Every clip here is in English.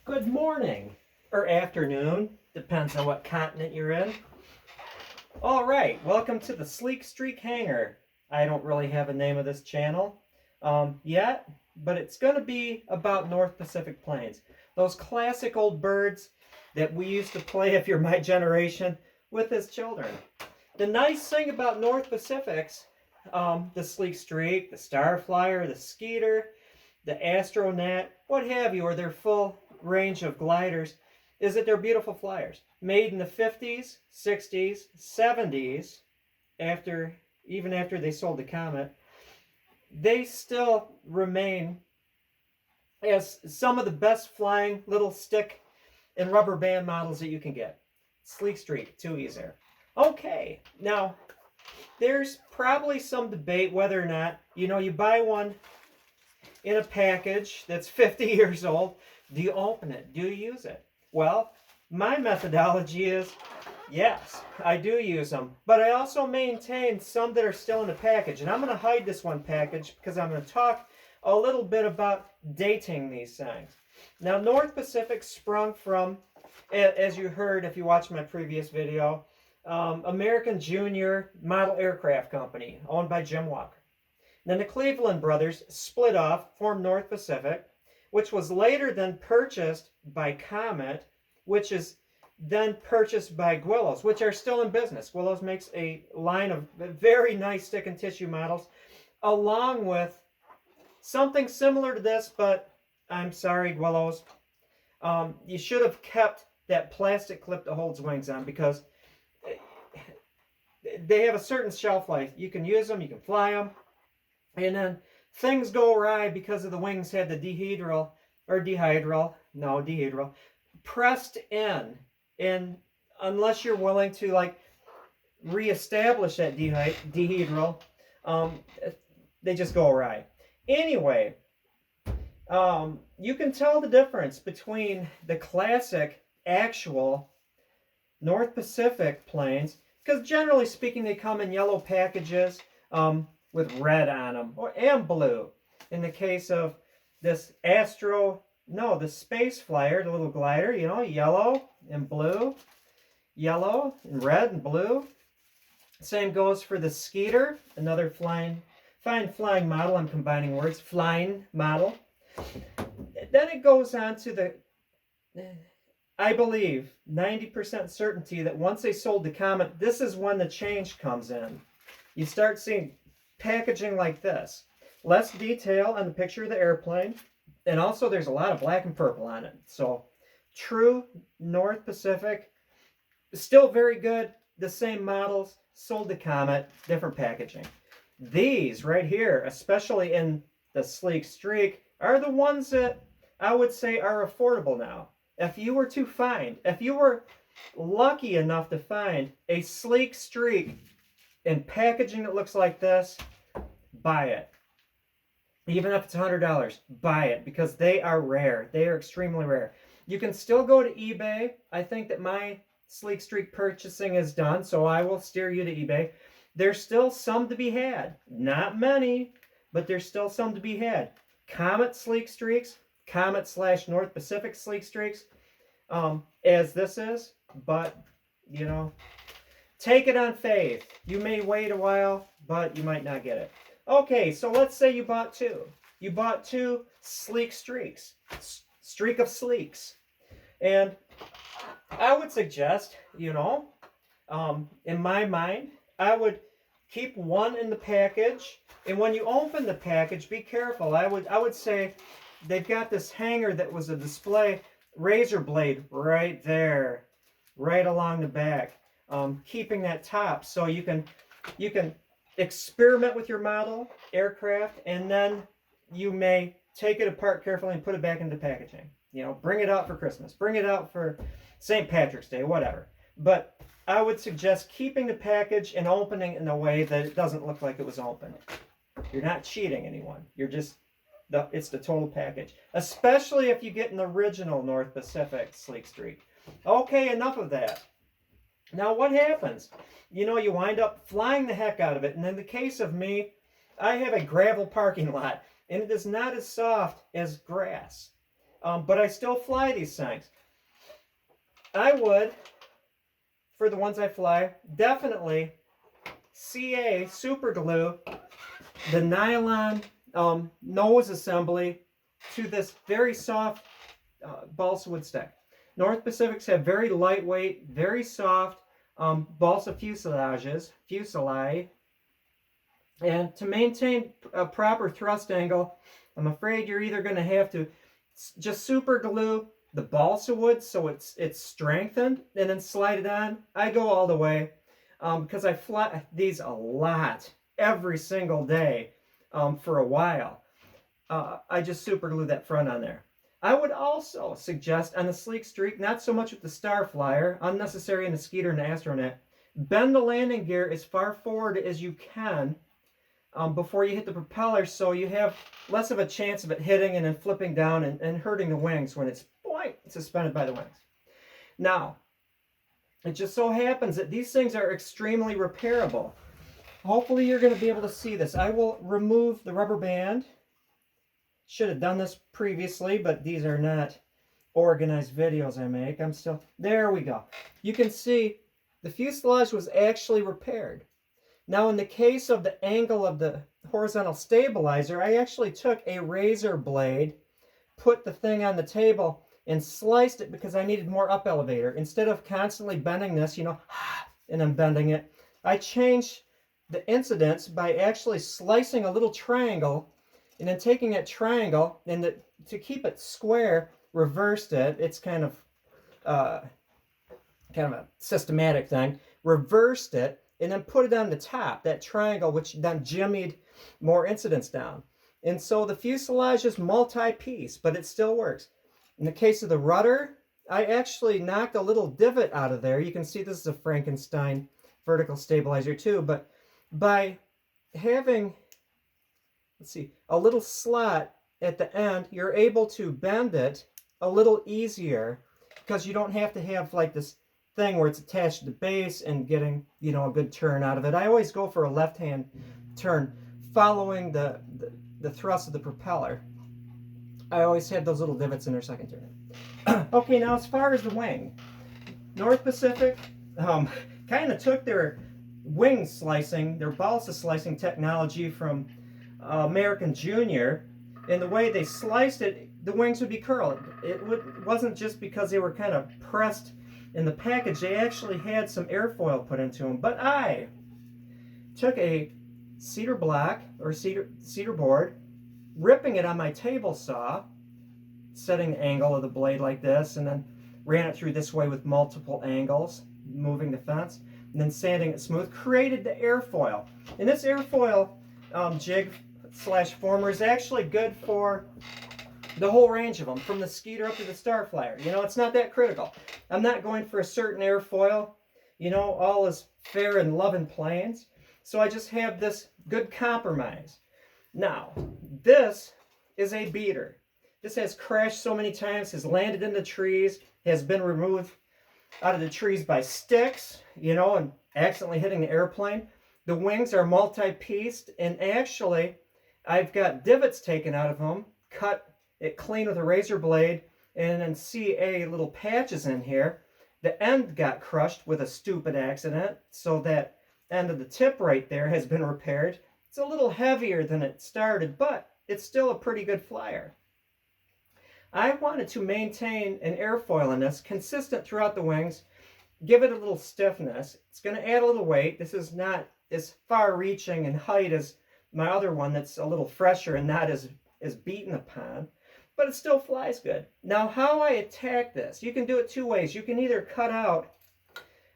Good morning, or afternoon, depends on what continent you're in. All right, welcome to the Sleek Streak Hangar. I don't really have a name of this channel yet, but it's going to be about North Pacific Plains. Those classic old birds that we used to play, if you're my generation, with as children. The nice thing about North Pacifics, the Sleek Streak, the Starflyer, the Skeeter, the Astronaut, what have you, or their full range of gliders, is that they're beautiful flyers. Made in the 50s, 60s, 70s, even after they sold the Comet, they still remain as some of the best flying little stick and rubber band models that you can get. Sleek Streak, too easy. Okay, now there's probably some debate whether or not, you buy one in a package that's 50 years old. Do you open it? Do you use it? Well, my methodology is yes, I do use them. But I also maintain some that are still in the package. And I'm going to hide this one package because I'm going to talk a little bit about dating these things. Now, North Pacific sprung from, as you heard if you watched my previous video, American Junior Model Aircraft Company, owned by Jim Walker. Then the Cleveland brothers split off, formed North Pacific, which was later then purchased by Comet, which is then purchased by Gwillows, which are still in business. Gwillows makes a line of very nice stick and tissue models, along with something similar to this, but I'm sorry, Gwillows. You should have kept that plastic clip that holds wings on, because they have a certain shelf life. You can use them, you can fly them, and then things go awry because of the wings had the dehedral pressed in, and unless you're willing to reestablish that dehedral, they just go awry. Anyway, you can tell the difference between the classic actual North Pacific planes, because generally speaking they come in yellow packages with red on them, and blue. In the case of this the Space Flyer, the little glider, yellow and blue, yellow and red and blue. Same goes for the Skeeter, another fine flying model. I'm combining words, flying model. Then it goes on to I believe 90% certainty that once they sold the Comet, this is when the change comes in. You start seeing packaging like this. Less detail on the picture of the airplane, and also there's a lot of black and purple on it. So true North Pacific, still very good. The same models, sold to Comet, different packaging. These right here, especially in the Sleek Streak, are the ones that I would say are affordable now. If you were lucky enough to find a Sleek Streak in packaging that looks like this, buy it. Even if it's $100, buy it, because they are rare. They are extremely rare. You can still go to eBay. I think that my Sleek Streak purchasing is done, so I will steer you to eBay. There's still some to be had. Not many, but there's still some to be had. Comet Sleek Streaks, Comet/North Pacific Sleek Streaks, as this is, but, take it on faith. You may wait a while, but you might not get it. Okay, so let's say you bought two. You bought two Sleek Streaks, Streak of Sleeks. And I would suggest, in my mind, I would keep one in the package. And when you open the package, be careful. I would say they've got this hanger that was a display razor blade right there, right along the back, keeping that top so you can experiment with your model aircraft, and then you may take it apart carefully and put it back into packaging. Bring it out for Christmas, bring it out for St. Patrick's Day, whatever. But I would suggest keeping the package and opening in a way that it doesn't look like it was opened. You're not cheating anyone. It's the total package. Especially if you get an original North Pacific Sleek Streak. Okay, enough of that. Now what happens? You wind up flying the heck out of it. And in the case of me, I have a gravel parking lot, and it is not as soft as grass. But I still fly these things. I would, for the ones I fly, definitely CA super glue the nylon nose assembly to this very soft balsa wood stick. North Pacifics have very lightweight, very soft balsa fuselage, and to maintain a proper thrust angle, I'm afraid you're either going to have to just super glue the balsa wood so it's strengthened and then slide it on. I go all the way because I fly these a lot every single day for a while. I just super glue that front on there. I would also suggest on the Sleek Streak, not so much with the Star Flyer, unnecessary in the Skeeter and the Astronet, bend the landing gear as far forward as you can before you hit the propeller, so you have less of a chance of it hitting and then flipping down and hurting the wings when it's suspended by the wings. Now, it just so happens that these things are extremely repairable. Hopefully you're going to be able to see this. I will remove the rubber band. Should have done this previously, but these are not organized videos I make. There we go. You can see the fuselage was actually repaired. Now, in the case of the angle of the horizontal stabilizer, I actually took a razor blade, put the thing on the table, and sliced it because I needed more up elevator. Instead of constantly bending this, and then bending it, I changed the incidence by actually slicing a little triangle and then taking that triangle and to keep it square, reversed it. It's kind of a systematic thing. Reversed it and then put it on the top, that triangle, which then jimmied more incidence down. And so the fuselage is multi-piece, but it still works. In the case of the rudder, I actually knocked a little divot out of there. You can see this is a Frankenstein vertical stabilizer too, but by having, a little slot at the end, you're able to bend it a little easier because you don't have to have like this thing where it's attached to the base and getting, a good turn out of it. I always go for a left-hand turn following the thrust of the propeller. I always have those little divots in their second turn. Okay, now as far as the wing, North Pacific kind of took their wing slicing, their balsa slicing technology from American Junior, and the way they sliced it, the wings would be curled. It wasn't just because they were kind of pressed in the package. They actually had some airfoil put into them. But I took a cedar block or cedar board, ripping it on my table saw, setting the angle of the blade like this, and then ran it through this way with multiple angles, moving the fence, and then sanding it smooth, created the airfoil. And this airfoil jig / former is actually good for the whole range of them, from the Skeeter up to the Star Flyer. It's not that critical. I'm not going for a certain airfoil. All is fair in love and planes. So I just have this good compromise. Now, this is a beater. This has crashed so many times, has landed in the trees, has been removed out of the trees by sticks, and accidentally hitting the airplane. The wings are multi-pieced, and actually, I've got divots taken out of them, cut it clean with a razor blade, and then CA little patches in here. The end got crushed with a stupid accident, so that end of the tip right there has been repaired. It's a little heavier than it started, but it's still a pretty good flyer. I wanted to maintain an airfoil in this, consistent throughout the wings, give it a little stiffness. It's going to add a little weight. This is not as far-reaching in height as my other one that's a little fresher and not as beaten upon, but it still flies good. Now, how I attack this, you can do it two ways. You can either cut out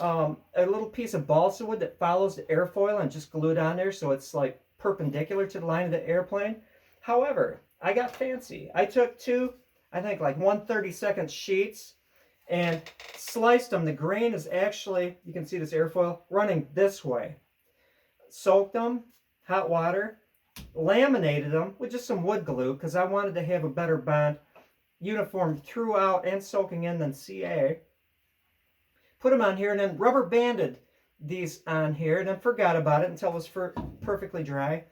a little piece of balsa wood that follows the airfoil and just glue it on there so it's like perpendicular to the line of the airplane. However, I got fancy. I took two, I think like 1/32 sheets and sliced them. The grain is actually, you can see this airfoil running this way. Soaked them, hot water, laminated them with just some wood glue because I wanted to have a better bond, uniform throughout and soaking in than CA. Put them on here and then rubber banded these on here and then forgot about it until it was perfectly dry,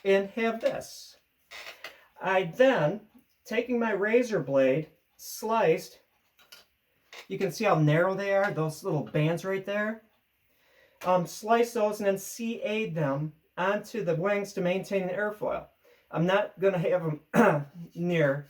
and have this. I then taking my razor blade, sliced, you can see how narrow they are, those little bands right there. Slice those and then CA'd them onto the wings to maintain the airfoil. I'm not going to have them near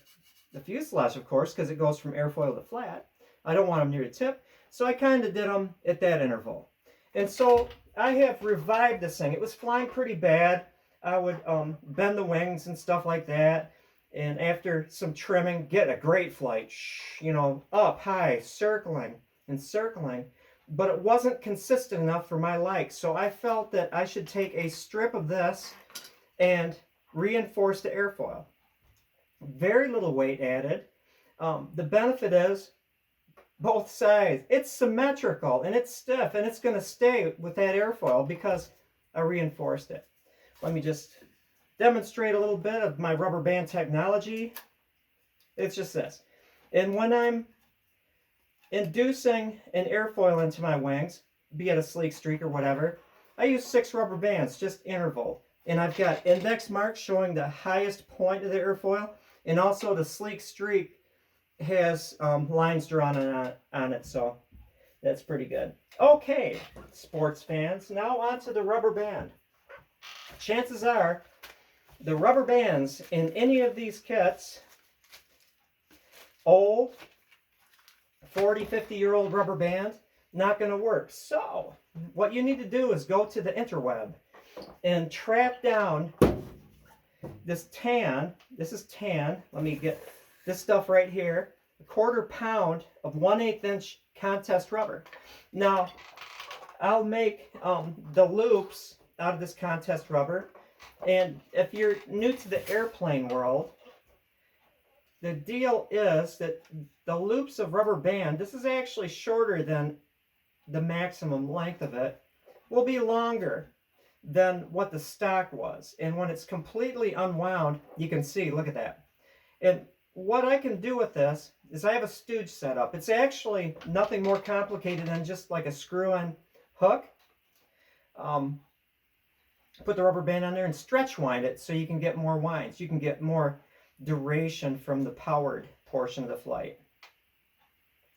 the fuselage, of course, because it goes from airfoil to flat. I don't want them near the tip, so I kind of did them at that interval. And so I have revived this thing. It was flying pretty bad. I would bend the wings and stuff like that, and after some trimming, get a great flight. You know, up, high, circling and circling. But it wasn't consistent enough for my likes, so I felt that I should take a strip of this and reinforce the airfoil. Very little weight added. The benefit is both sides. It's symmetrical and it's stiff and it's going to stay with that airfoil because I reinforced it. Let me just demonstrate a little bit of my rubber band technology. It's just this. And when I'm inducing an airfoil into my wings, be it a sleek streak or whatever, I use 6 rubber bands, just interval. And I've got index marks showing the highest point of the airfoil, and also the sleek streak has lines drawn on it, so that's pretty good. Okay, sports fans, now onto the rubber band. Chances are the rubber bands in any of these kits, old, 40, 50-year-old rubber band, not going to work. So what you need to do is go to the interweb and track down this tan. This is tan. Let me get this stuff right here. 1/4 pound of 1/8 inch contest rubber. Now, I'll make the loops out of this contest rubber. And if you're new to the airplane world, the deal is that the loops of rubber band, this is actually shorter than the maximum length of it, will be longer than what the stock was. And when it's completely unwound, you can see, look at that. And what I can do with this is I have a stooge set up. It's actually nothing more complicated than just like a screw-in hook. Put the rubber band on there and stretch wind it so you can get more winds. You can get more duration from the powered portion of the flight.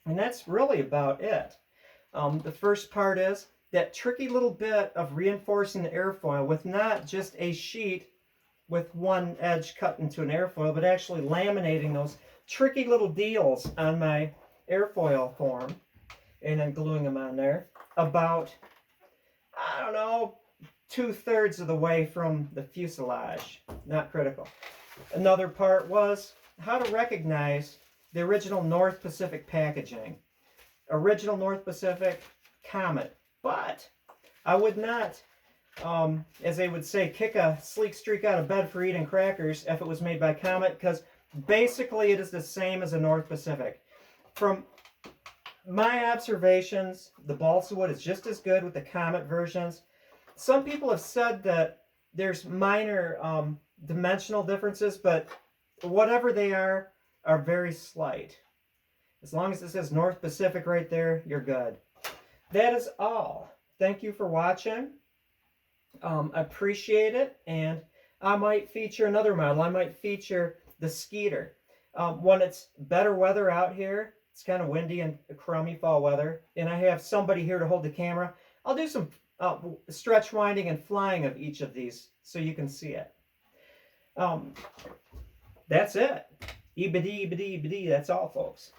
And that's really about it. The first part is that tricky little bit of reinforcing the airfoil with not just a sheet with one edge cut into an airfoil, but actually laminating those tricky little deals on my airfoil form and then gluing them on there about, I don't know, 2/3 of the way from the fuselage. Not critical. Another part was how to recognize the original North Pacific packaging. Original North Pacific Comet. But I would not, as they would say, kick a sleek streak out of bed for eating crackers if it was made by Comet, because basically it is the same as a North Pacific. From my observations, the balsa wood is just as good with the Comet versions. Some people have said that there's minor dimensional differences, but whatever they are very slight. As long as it says North Pacific right there, you're good. That is all. Thank you for watching. I appreciate it, and I might feature another model. I might feature the Skeeter. When it's better weather out here, it's kind of windy and crummy fall weather, and I have somebody here to hold the camera, I'll do some stretch winding and flying of each of these so you can see it. That's it. Ebidee, ebidee, ebidee. That's all, folks.